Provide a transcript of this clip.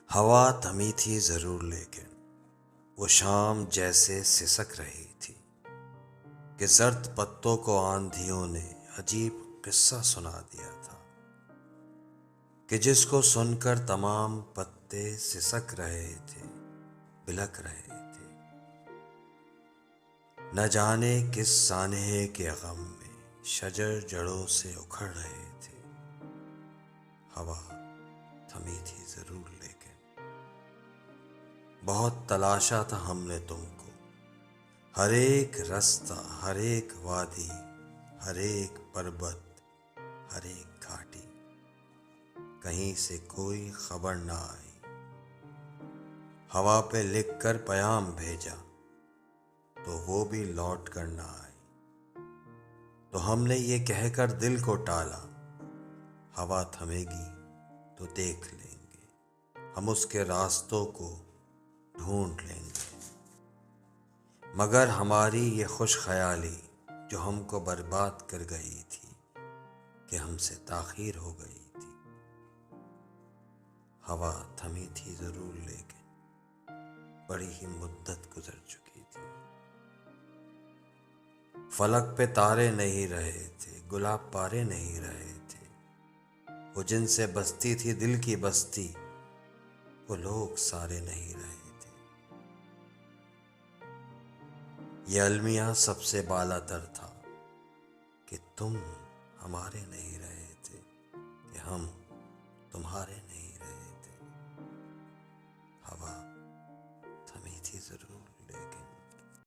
हवा थमी थी जरूर लेकिन वो शाम जैसे सिसक रही थी कि जर्द पत्तों को आंधियों ने अजीब किस्सा सुना दिया था कि जिसको सुनकर तमाम पत्ते सिसक रहे थे, बिलक रहे थे। न जाने किस सानहे के गम में शजर जड़ों से उखड़ रहे थे। हवा थमी थी जरूर लेकिन बहुत तलाशा था हमने तुमको, हर एक रास्ता, हर एक वादी, हर एक पर्वत, हर एक घाटी, कहीं से कोई खबर ना आई। हवा पे लिख कर पैगाम भेजा तो वो भी लौट कर ना आई। तो हमने ये कहकर दिल को टाला, हवा थमेगी तो देख लेंगे, हम उसके रास्तों को ढूंढ लेंगे। मगर हमारी ये खुश ख्याली जो हमको बर्बाद कर गई थी कि हमसे ताखीर हो गई थी। हवा थमी थी जरूर लेकिन बड़ी ही मुद्दत गुजर चुकी थी। फलक पे तारे नहीं रहे थे, गुलाब पारे नहीं रहे थे। वो जिनसे बसती थी दिल की बस्ती, वो लोग सारे नहीं रहे थे। ये अलमिया सबसे बालातर था कि तुम हमारे नहीं रहे थे, कि हम तुम्हारे नहीं।